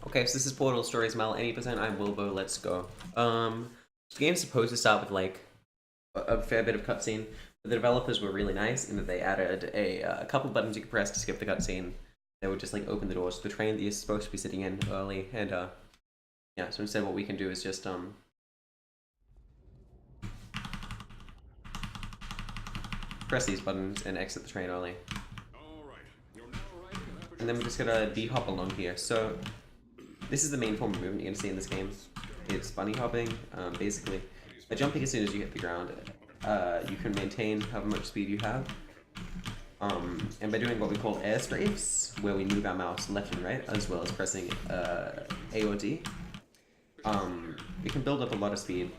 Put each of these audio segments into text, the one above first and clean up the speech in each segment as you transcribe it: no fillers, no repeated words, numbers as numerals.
Okay, so this is Portal Stories Mal, 80%, I'm Wilbo, let's go. The game's supposed to start with, like, a fair bit of cutscene, but the developers were really nice in that they added a couple buttons you could press to skip the cutscene. They would just, like, open the doors to the train that you're supposed to be sitting in early, and, yeah, so instead what we can do is just, press these buttons and exit the train early. And then we're just gonna D-hop along here. So, this is the main form of movement you're gonna see in this game. It's bunny hopping, basically. By jumping as soon as you hit the ground, you can maintain however much speed you have. And by doing what we call air strafes, where we move our mouse left and right, as well as pressing A or D, we can build up a lot of speed.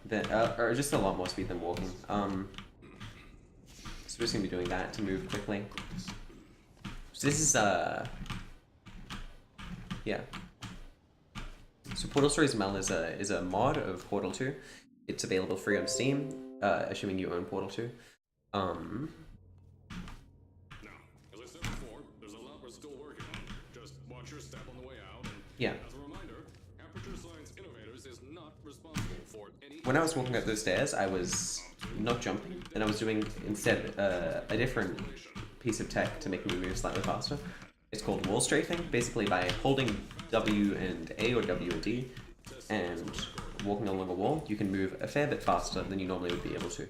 Or just a lot more speed than walking. So we're just gonna be doing that to move quickly. So this is, yeah. So Portal Stories Mel is a mod of Portal 2. It's available free on Steam, assuming you own Portal 2. Now, as I said before, there's a lot we're still working on. Just watch your step on the way out. And yeah. As a reminder, Aperture Science Innovators is not responsible for any... When I was walking up those stairs, I was not jumping, and I was doing instead a different piece of tech to make me move slightly faster. It's called wall strafing. Basically, by holding W and A or W and D and walking along a wall, you can move a fair bit faster than you normally would be able to.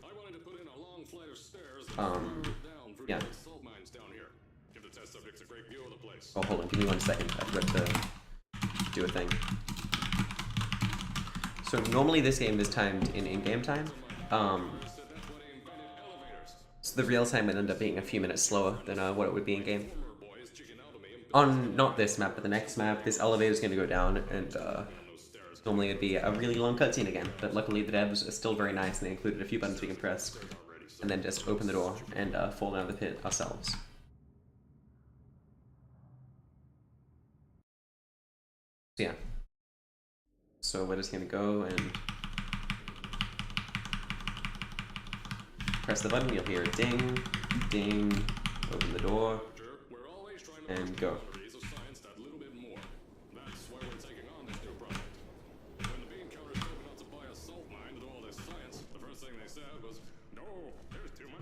Yeah. Oh, hold on, give me 1 second. I've got to do a thing. So normally this game is timed in in-game time. So the real time would end up being a few minutes slower than what it would be in-game. On not this map, but the next map, this elevator is going to go down, and normally it'd be a really long cutscene again. But luckily the devs are still very nice, and they included a few buttons we can press, and then just open the door and fall down the pit ourselves. So yeah. So we're just going to go and press the button, you'll hear a ding, ding, open the door, and go.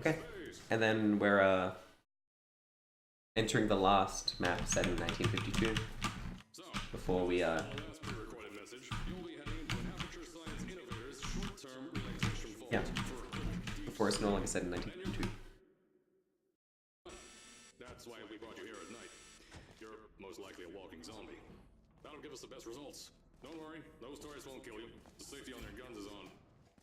Okay, and then we're entering the last map set in 1952 before we yeah, before it's no longer set in 1952. That's why we brought you here at night. You're most likely a walking zombie. That'll give us the best results. Don't worry, those turrets won't kill you. The safety on your guns is on.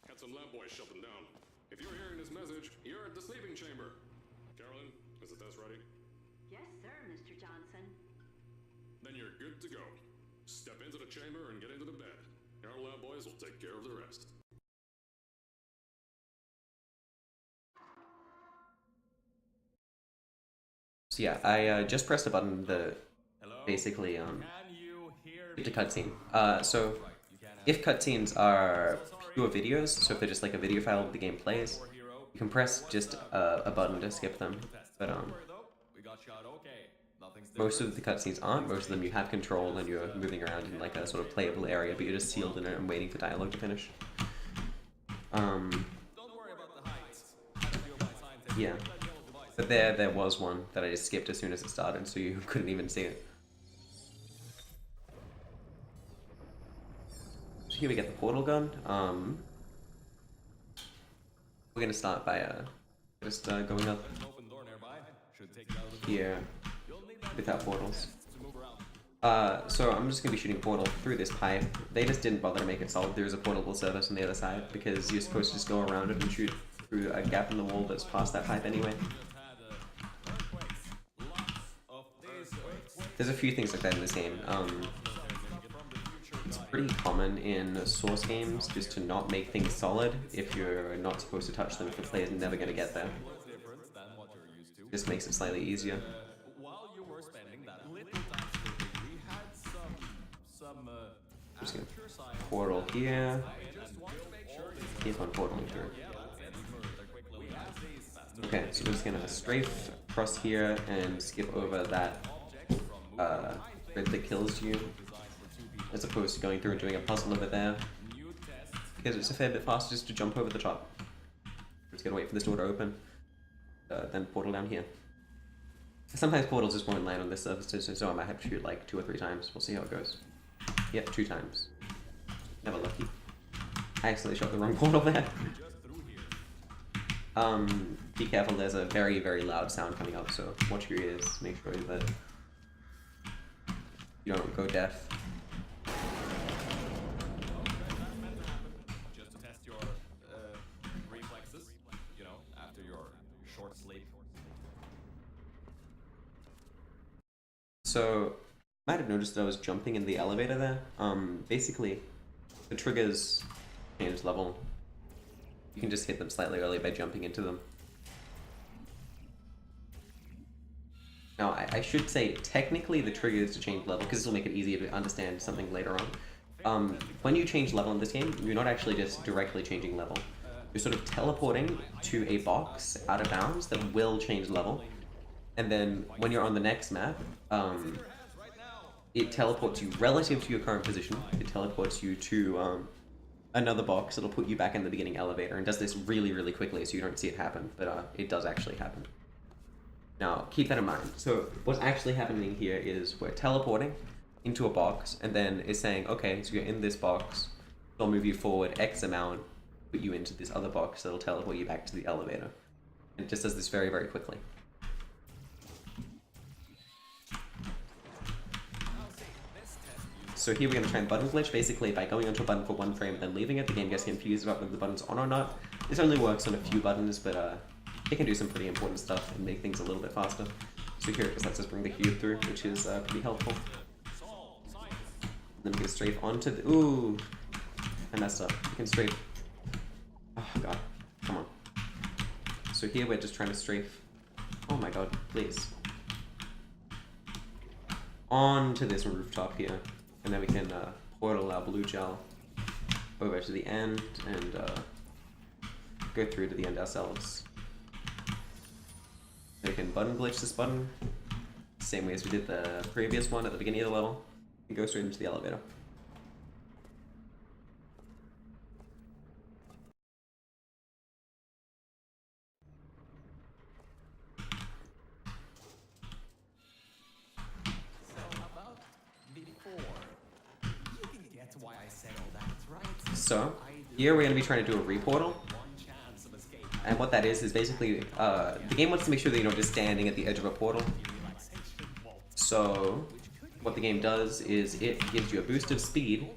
Had some lab boys shut them down. If you're hearing this message, you're at the sleeping chamber. Carolyn, is the test ready? Yes, sir, Mr. Johnson. Then you're good to go. Step into the chamber and get into the bed. Our lab boys will take care of the rest. So yeah, I just pressed a button that basically get a cutscene. So if cutscenes are pure videos, so if they're just like a video file the game plays, you can press just a button to skip them. But most of the cutscenes aren't. Most of them you have control and you're moving around in like a sort of playable area, but you're just sealed in it and waiting for dialogue to finish. Yeah. But there was one that I just skipped as soon as it started, so you couldn't even see it. So here we get the portal gun. We're gonna start by just going up here without portals. So I'm just gonna be shooting a portal through this pipe. They just didn't bother to make it solid. There's a portable service on the other side because you're supposed to just go around it and shoot through a gap in the wall that's past that pipe anyway. There's a few things like that in this game. It's pretty common in Source games just to not make things solid if you're not supposed to touch them, if the player's never going to get there. This makes it slightly easier. Just gonna portal here. Keep on portaling through. Okay, so we're just gonna strafe across here and skip over that grid that kills you, as opposed to going through and doing a puzzle over there. Because it's a fair bit faster just to jump over the top. Just gotta wait for this door to open, then portal down here. Sometimes portals just won't land on this surface, so I might have to shoot like 2 or 3 times. We'll see how it goes. Yep, 2 times. Never lucky. I accidentally shot the wrong portal there. Be careful, there's a very, very loud sound coming up, so watch your ears, make sure that you don't go deaf. Just to test your reflexes, you know, after your short sleep. So, might have noticed that I was jumping in the elevator there. Basically, the triggers change level. You can just hit them slightly early by jumping into them. Now, I should say, technically the trigger is to change level, because this will make it easier to understand something later on. When you change level in this game, you're not actually just directly changing level. You're sort of teleporting to a box out of bounds that will change level. And then when you're on the next map, it teleports you relative to your current position. It teleports you to another box. It'll put you back in the beginning elevator and does this really, really quickly so you don't see it happen, but it does actually happen. Now, keep that in mind. So what's actually happening here is we're teleporting into a box and then it's saying, okay, so you're in this box, it'll move you forward X amount, put you into this other box that'll teleport you back to the elevator. And it just does this very, very quickly. So here we're going to try and button glitch. Basically, by going onto a button for 1 frame and then leaving it, the game gets confused about whether the button's on or not. This only works on a few buttons, but it can do some pretty important stuff and make things a little bit faster. So here it just lets us bring the cube through, which is pretty helpful. Then we can strafe onto the... Ooh! I messed up. We can strafe... Oh god. Come on. So here we're just trying to strafe... Oh my god, please. Onto this rooftop here. And then we can portal our blue gel over to the end and go through to the end ourselves. We can button glitch this button, same way as we did the previous one at the beginning of the level, and go straight into the elevator. So, here we're going to be trying to do a reportal. And what that is basically, the game wants to make sure that you're not just standing at the edge of a portal. So, what the game does is it gives you a boost of speed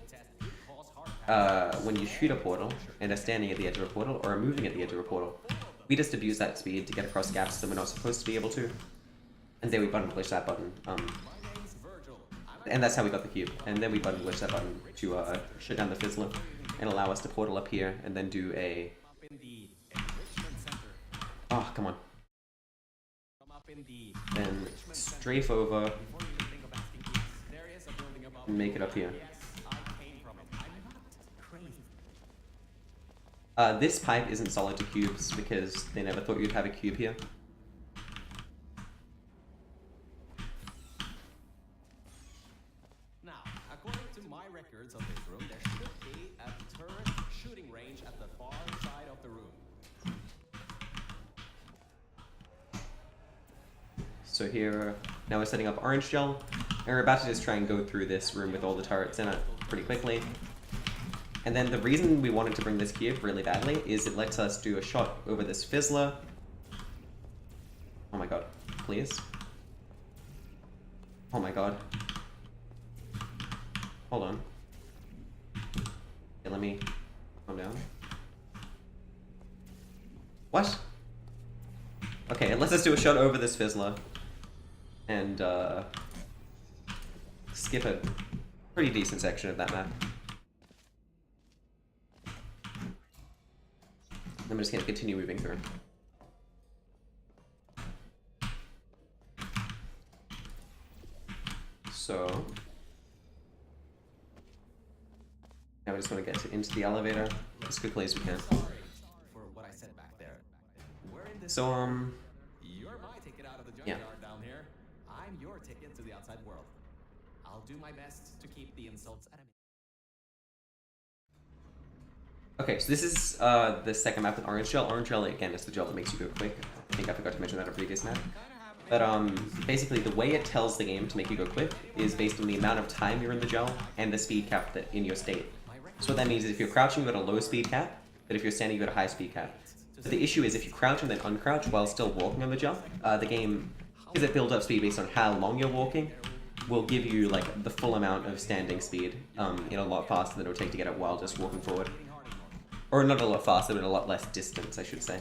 when you shoot a portal and are standing at the edge of a portal or are moving at the edge of a portal. We just abuse that speed to get across gaps that we're not supposed to be able to. And then we button glitch that button. And that's how we got the cube. And then we button glitch that button to shut down the fizzler and allow us to portal up here and then do a... Oh, come on. Then strafe over and make it up here. This pipe isn't solid to cubes because they never thought you'd have a cube here. Now, according to my records of this room, there should be a turret shooting range at the far side of the room. So here, now we're setting up orange gel, and we're about to just try and go through this room with all the turrets in it pretty quickly. And then the reason we wanted to bring this cube really badly is it lets us do a shot over this fizzler. Oh my god, please. Oh my god. Hold on. Okay, let me calm down. What? Okay, it lets us do a shot over this fizzler. And skip a pretty decent section of that map. I'm just gonna continue moving through. So now we just want to get into the elevator as quickly as we can. For what I said back there. We're in this So You're my ticket out of the yeah. junkyard down here. I'm your ticket to the outside world. I'll I'll do my best to keep the insults at a minimum. Okay, so this is the second map with Orange Gel. Orange Gel, again, is the gel that makes you go quick. I think I forgot to mention that in a previous map. But basically, the way it tells the game to make you go quick is based on the amount of time you're in the gel and the speed cap that in your state. So what that means is if you're crouching, you go to low speed cap, but if you're standing, you go to high speed cap. But the issue is if you crouch and then uncrouch while still walking on the gel, the game, because it builds up speed based on how long you're walking, will give you like the full amount of standing speed in a lot faster than it would take to get it while just walking forward. Or not a lot faster, but a lot less distance, I should say.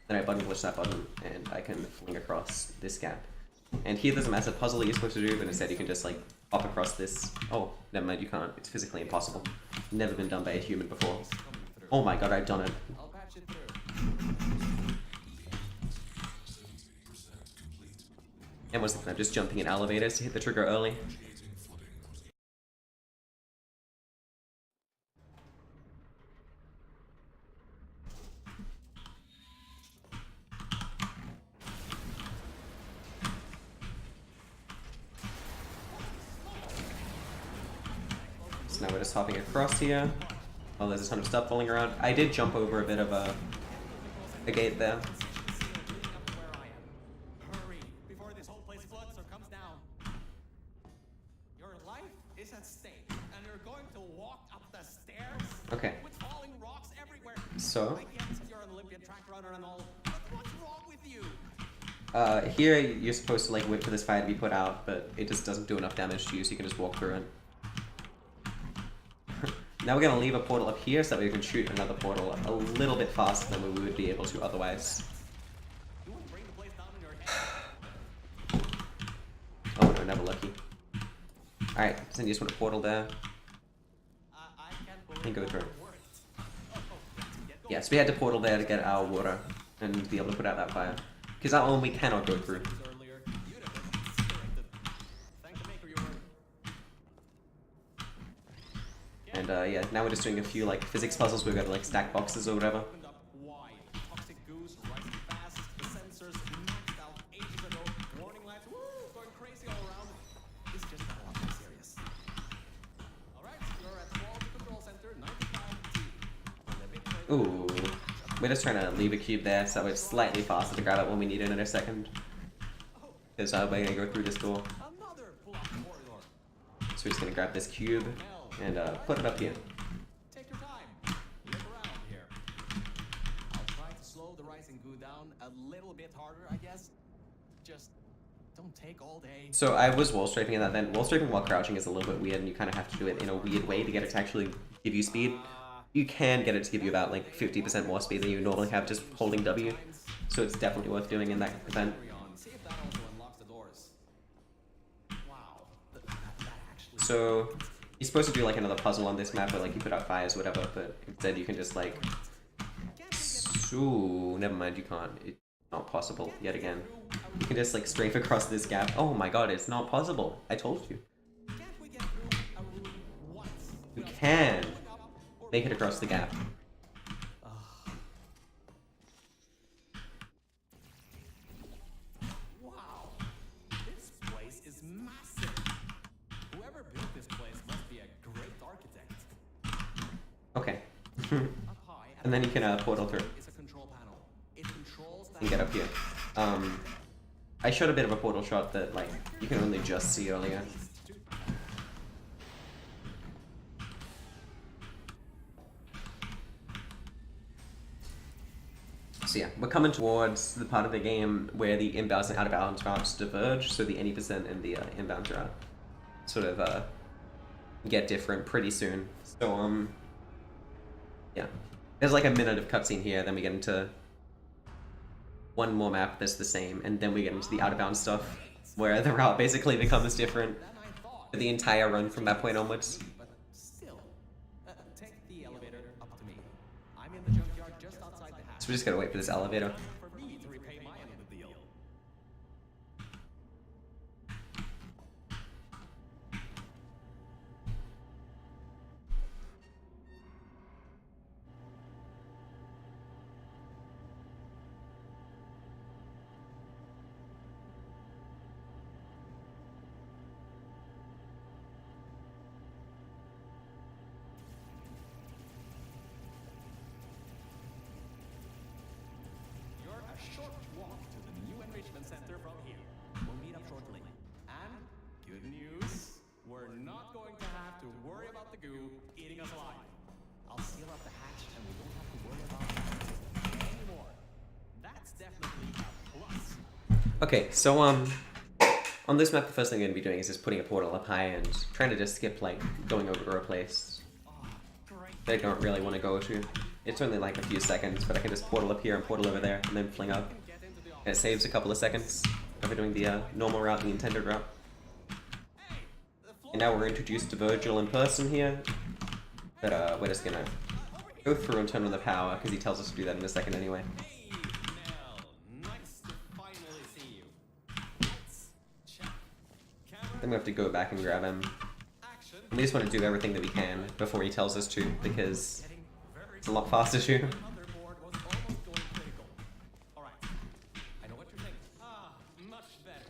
Then I button glitch that button, and I can fling across this gap. And here there's a massive puzzle that you're supposed to do, but instead you can just like hop across this. Oh, never mind, you can't. It's physically impossible. Never been done by a human before. Oh my god, I've done it. I'll patch it through. And what's the point? I'm just jumping in elevators to hit the trigger early. So now we're just hopping across here. Oh, there's a ton of stuff falling around. I did jump over a bit of a gate there. Hurry before this whole place floods or comes down. Your life is at stake, and you're going to walk up the stairs Okay. with falling rocks everywhere. So, I get you're an Olympian track runner and all, but what's wrong with you? here you're supposed to like wait for this fire to be put out, but it just doesn't do enough damage to you, so you can just walk through it. Now we're gonna leave a portal up here so that we can shoot another portal a little bit faster than we would be able to otherwise. You want to bring the place down in your head? Oh no, never lucky. Alright, so you just want a portal there I can't believe and go through. it worked. Yeah, so we had to portal there to get our water and be able to put out that fire. Because that one we cannot go through. Earlier, you'd have been incinerated. Thank the maker you were. And yeah, now we're just doing a few like physics puzzles where we've got to like stack boxes or whatever. Opened up wide. Toxic goose rising fast. The sensors maxed out ages ago. Warning lights, woo, going crazy all around. It's just a lot more serious. Alright, you're at Quality Control Center 95D. Ooh. We're just trying to leave a cube there so it's slightly faster to grab it when we need it in a second. Because we're gonna go through this door. Another block corridor. So we're just gonna grab this cube and put it up here. Take your time. Look around here. I'll try to slow the rising goo down a little bit harder, I guess. Just don't take all day. So I was wall strafing in that then. Wall strafing while crouching is a little bit weird and you kind of have to do it in a weird way to get it to actually give you speed. You can get it to give you about like 50% more speed than you normally have just holding W. So it's definitely worth doing in that event. See if that also unlocks the doors. Wow. That actually. So you're supposed to do like another puzzle on this map where like you put out fires or whatever, but instead you can just like... Ooh, never mind, you can't. It's not possible yet again. You can just like strafe across this gap. Oh my god, it's not possible. I told you. Can't we get through a room once? You can make it across the gap. Wow. This place is massive. Whoever built this place must be a great architect. Okay. Up high And then you can portal through is a control panel. It controls that. and get up here. I showed a bit of a portal shot that like you can only just see earlier. So yeah, we're coming towards the part of the game where the inbounds and out of bounds routes diverge, so the any percent and the inbound route sort of get different pretty soon. So yeah, there's like a minute of cutscene here, then we get into one more map that's the same, and then we get into the out of bounds stuff where the route basically becomes different for the entire run from that point onwards. But still, take the elevator up to me. I'm in the junkyard just outside the hatch. So we just gotta wait for this elevator. For me to repay my end of the deal. a short walk to the new enrichment center from here. We'll meet up shortly. And good news, we're not going to have to worry about the goo eating us alive. I'll seal up the hatch and we won't have to worry about that anymore. That's definitely a plus. Okay, so on this map, the first thing I'm going to be doing is just putting a portal up high and trying to just skip, like, going over to a place that I don't really want to go to. It's only like a few seconds, but I can just portal up here and portal over there, and then fling up. And it saves a couple of seconds if we're doing the normal route, the intended route. And now we're introduced to Virgil in person here, but we're just gonna go through and turn on the power, because he tells us to do that in a second anyway. Hey, Mel. Nice to finally see you. Let's check. Then we have to go back and grab him. Action. And we just want to do everything that we can before he tells us to, because it's a lot faster to. Motherboard was almost going critical. Alright. I know what you're thinking. Ah, much better.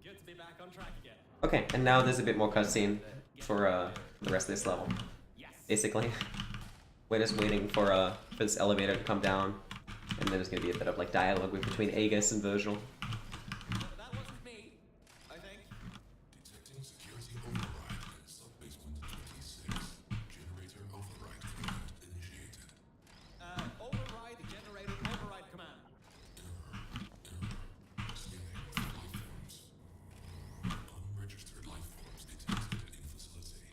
Good to be back on track again. Okay, and now there's a bit more cutscene for the rest of this level. Yes. Basically, we're just waiting for this elevator to come down, and then there's gonna be a bit of like dialogue between Aegis and Virgil. That wasn't me, I think. Detecting security override at sub-basement 26. Generator override command initiated. Override generator override command. Scanning for life forms. Unregistered life forms detected in facility.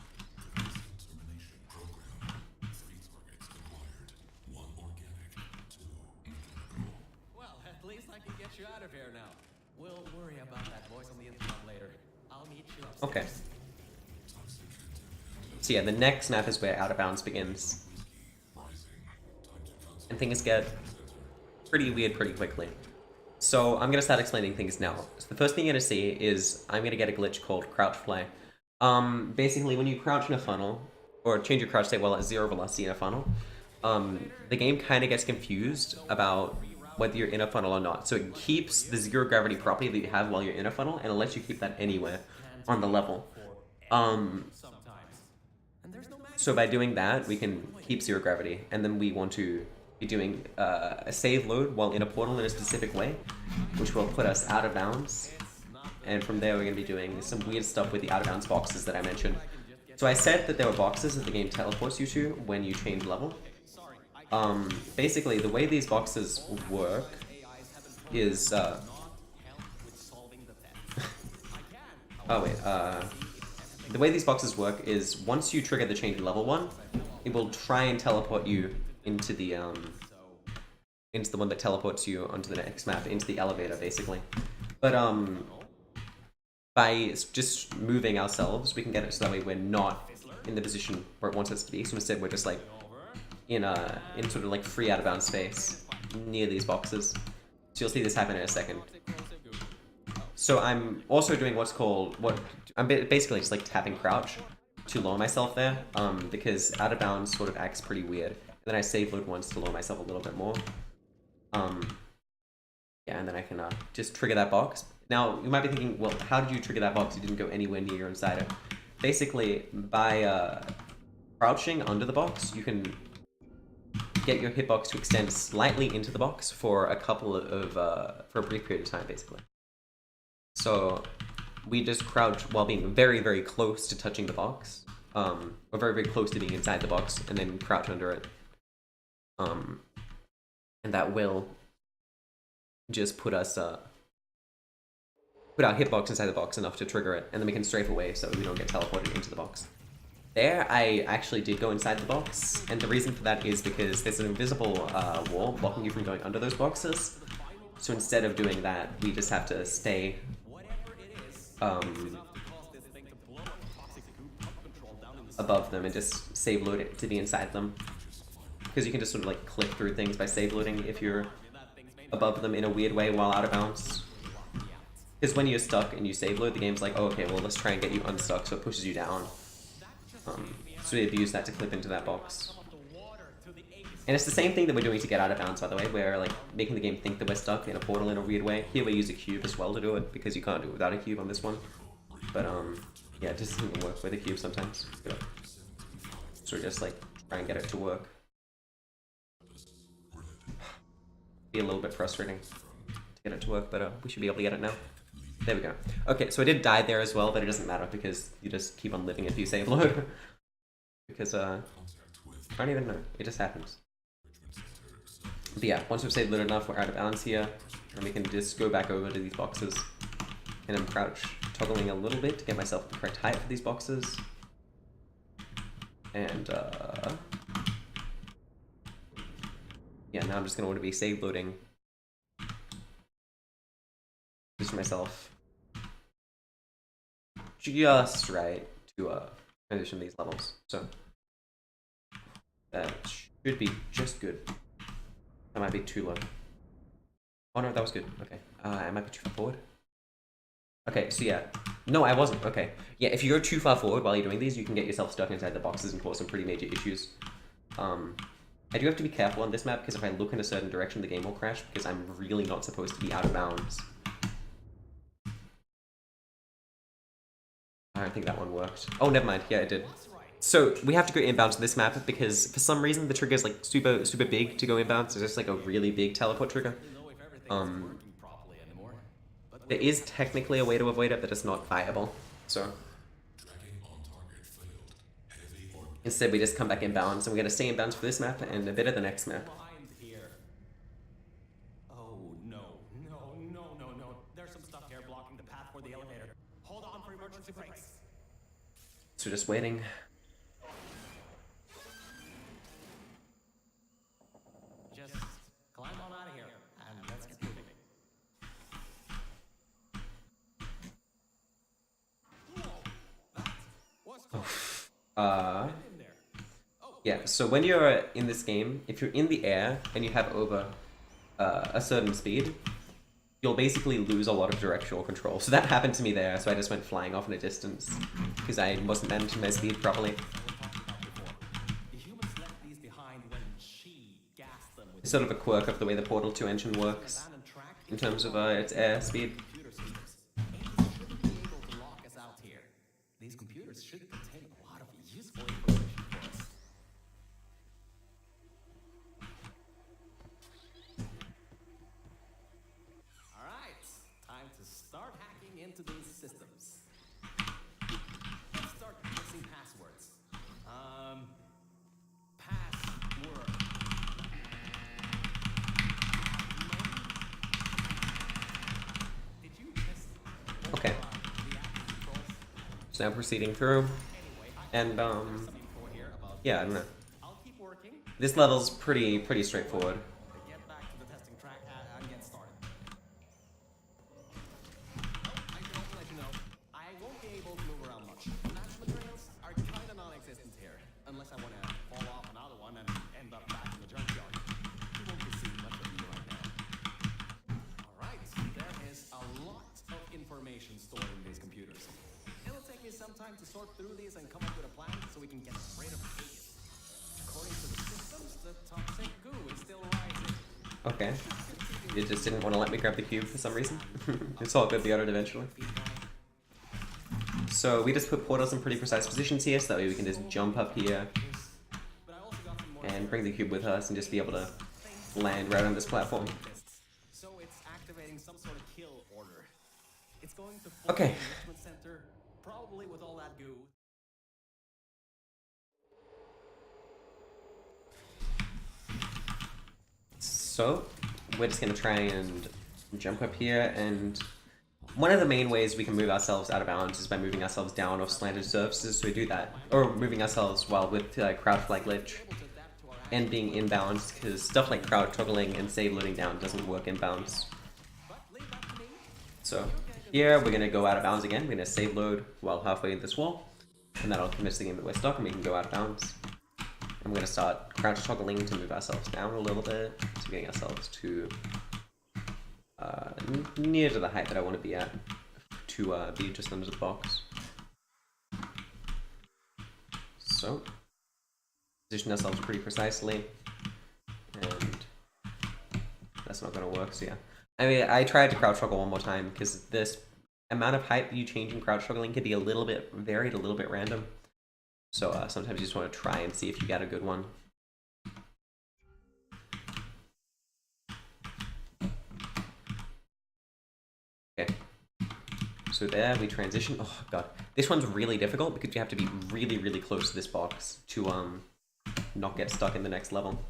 Commencing termination program. 3 targets acquired. 1 organic, 2 mechanical. Well, at least I can get you out of here now. We'll worry about that voice on the intercom later. I'll meet you upstairs. Okay. Toxic contaminant. So yeah, the next map is where Out of Bounds begins, Rising. Time to contact and things get pretty weird pretty quickly. So I'm gonna start explaining things now. So the first thing you're gonna see is I'm gonna get a glitch called crouch play. Basically, when you crouch in a funnel, or change your crouch state while at 0 velocity in a funnel, the game kind of gets confused about whether you're in a funnel or not. So it keeps the 0 gravity property that you have while you're in a funnel, and it lets you keep that anywhere on the level. Sometimes. And there's no magic. So by doing that, we can keep 0 gravity, and then we want to be doing a save load while in a portal in a specific way, which will put us out of bounds. And from there, we're going to be doing some weird stuff with the out of bounds boxes that I mentioned. So I said that there were boxes that the game teleports you to when you change level. Basically, the way these boxes work is oh wait, the way these boxes work is once you trigger the change in level 1, it will try and teleport you into the one that teleports you onto the next map, into the elevator, basically. But by just moving ourselves, we can get it so that way we're not in the position where it wants us to be. So instead, we're just like in sort of like free out of bounds space near these boxes. So you'll see this happen in a second. So I'm also doing what's called I'm basically just like tapping crouch to lower myself there, because out of bounds sort of acts pretty weird. And then I save load once to lower myself a little bit more. Yeah, and then I can just trigger that box. Now you might be thinking, well, how did you trigger that box? You didn't go anywhere near inside it. Basically, by crouching under the box, you can get your hitbox to extend slightly into the box for for a brief period of time, basically. So we just crouch while being very, very close to touching the box, or very, very close to being inside the box, and then crouch under it. And that will just put us put our hitbox inside the box enough to trigger it, and then we can strafe away so we don't get teleported into the box. There, I actually did go inside the box, and the reason for that is because there's an invisible wall blocking you from going under those boxes. So instead of doing that, we just have to stay above them and just save load it to be inside them. Because you can just sort of like click through things by save loading if you're above them in a weird way while out of bounds. Because when you're stuck and you save load, the game's like, oh, okay, well, let's try and get you unstuck, so it pushes you down. So we've used that to clip into that box. And it's the same thing that we're doing to get out of bounds, by the way. We're like making the game think that we're stuck in a portal in a weird way. Here we use a cube as well to do it, because you can't do it without a cube on this one. But yeah, it just doesn't work with a cube sometimes. So we just like try and get it to work. Be a little bit frustrating. get it to work, but we should be able to get it now. There we go. Okay, so I did die there as well, but it doesn't matter because you just keep on living if you save load. Because, I don't even know. It just happens. But yeah, once we've saved load enough, we're out of bounds here. And we can just go back over to these boxes. And I'm crouch toggling a little bit to get myself the correct height for these boxes. And, yeah, now I'm just gonna want to be save loading. Just myself. Just right to, transition these levels. So, that should be just good. That might be too low. Oh no, that was good. Okay. I might be too far forward. Okay, so yeah. No, I wasn't. Okay. Yeah, if you go too far forward while you're doing these, you can get yourself stuck inside the boxes and cause some pretty major issues. I do have to be careful on this map because if I look in a certain direction, the game will crash because I'm really not supposed to be out of bounds. I don't think that one worked. Oh, never mind. Yeah, it did. So we have to go inbounds on this map because for some reason the trigger is like super big to go inbounds. It's just like a really big teleport trigger. There is technically a way to avoid it, but it's not viable. So instead we just come back inbounds, and we're gonna stay inbounds for this map and a bit of the next map. Oh no. There's some stuff here blocking the path for the elevator. Hold on for emergency brakes. So just waiting. Just climb on out of here and let's get moving. Yeah, so when you're in this game, if you're in the air and you have over a certain speed, you'll basically lose a lot of directional control. So that happened to me there, so I just went flying off in a distance because I wasn't managing my speed properly. It's sort of a quirk of the way the Portal 2 engine works in terms of its air speed. These computers should contain a lot of useful information for us. Alright, time to start hacking into these systems. Let's start mixing passwords. Password. Did you just Okay. So now proceeding through, and yeah, I don't know. I'll keep working. This level's pretty straightforward. Get back to the testing track and get started. I should also let you know, I won't be able to move around much. Natural materials are kind of non-existent here, unless I want to fall off another one and end up back in the junkyard. You won't be seeing much of me right now. Alright, there is a lot of information stored in these computers. It'll take me some time to sort through these and come up with a plan so we can get rid of Aegis. According to the systems, the toxic goo is still rising. Okay. You just didn't want to let me grab the cube for some reason. It's all good, we got it eventually. So we just put portals in pretty precise positions here, so that way we can just jump up here and bring the cube with us and just be able to land right on this platform. So it's activating some sort of kill order. It's going to Okay. the enrichment center, probably with all that goo. So we're just gonna try and jump up here, and one of the main ways we can move ourselves out of bounds is by moving ourselves down off slanted surfaces, so we do that. Or moving ourselves while with crouch like glitch and being inbounds, because stuff like crouch toggling and save loading down doesn't work inbounds. So here we're gonna go out of bounds again. We're gonna save load while halfway in this wall, and that'll convince the game that we're stuck and we can go out of bounds. And we're gonna start crouch toggling to move ourselves down a little bit, so getting ourselves to near to the height that I want to be at to be just under the box. So position ourselves pretty precisely, and that's not gonna work. So yeah, I mean, I tried to crouch toggle one more time because this amount of height that you change in crouch toggling can be a little bit varied, a little bit random. So sometimes you just want to try and see if you got a good one. Okay. So there we transition. Oh god, this one's really difficult because you have to be really, really close to this box to not get stuck in the next level.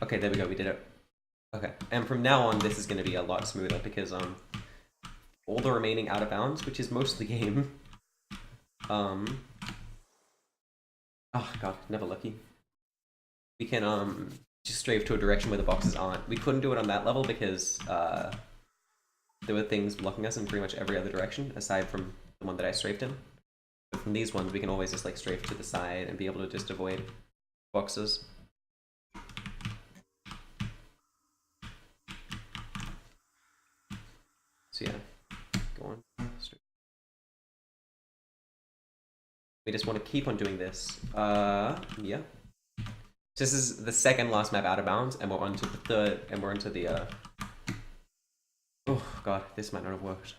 Okay, there we go. We did it. Okay, and from now on, this is going to be a lot smoother because all the remaining out of bounds, which is most of the game. Oh god, never lucky. We can just strafe to a direction where the boxes aren't. We couldn't do it on that level because there were things blocking us in pretty much every other direction aside from the one that I strafed in. But from these ones, we can always just like strafe to the side and be able to just avoid boxes. So yeah, go on. We just want to keep on doing this. Yeah. This is the second last map out of bounds, and we're on to the third, and we're into the, oh god, this might not have worked.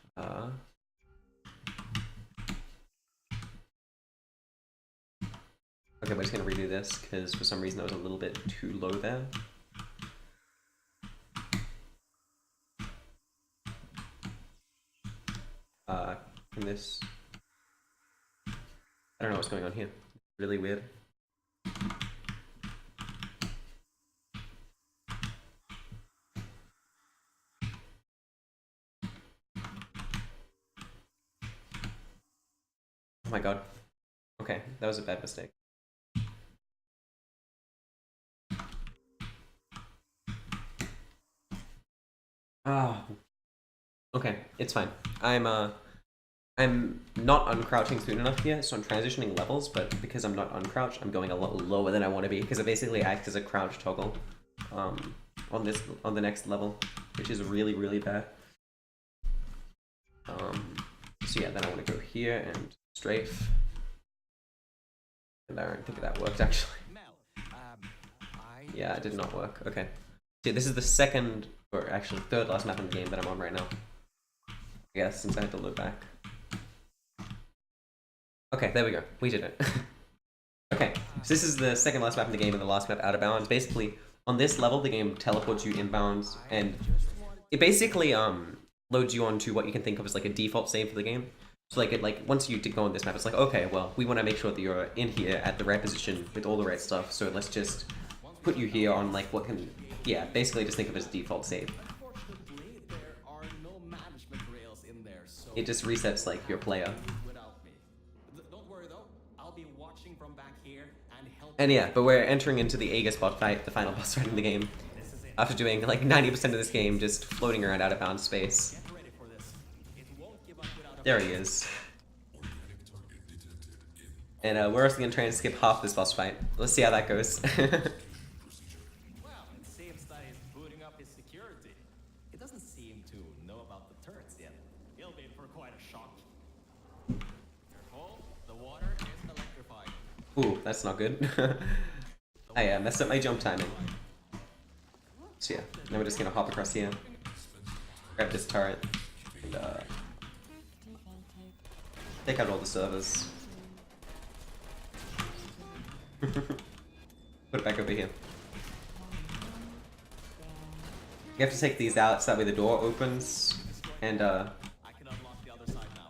Okay, we're just gonna redo this, because for some reason that was a little bit too low there. And this... I don't know what's going on here. Really weird. Oh my god. Okay, that was a bad mistake. Ah. Okay, it's fine. I'm not uncrouching soon enough here, so I'm transitioning levels, but because I'm not uncrouched, I'm going a lot lower than I want to be, because I basically act as a crouch toggle on the next level, which is really, really bad. So yeah, then I want to go here and strafe. And I don't think that worked actually. Yeah, it did not work. Okay. See, this is the second, or actually third last map in the game that I'm on right now. I guess, since I had to load back. Okay, there we go. We did it. Okay, so this is the second last map in the game and the last map out of bounds. Basically, on this level, the game teleports you inbounds, and it basically loads you onto what you can think of as like a default save for the game. So like once you go on this map, it's like, okay, well, we want to make sure that you're in here at the right position with all the right stuff. So let's just put you here on like what can, yeah, basically just think of it as default save. It just resets like your player. And yeah, but we're entering into the Aegis boss fight, the final boss fight in the game. After doing like 90% of this game just floating around out of bounds space. There he is. And we're also gonna try and skip half this boss fight. Let's see how that goes. Well, it seems that he's booting up his security. He doesn't seem to know about the turrets yet. He'll be in for quite a shock. Careful, the water is electrified. Ooh, that's not good. I messed up my jump timing. So yeah, now we're just gonna hop across here. Grab this turret. And take out all the servers. Put it back over here. You have to take these out so that way the door opens. And I can unlock the other side now.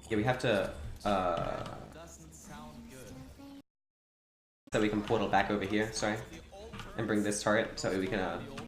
yeah, we have to Doesn't sound good. so we can portal back over here, sorry. And bring this turret so that we can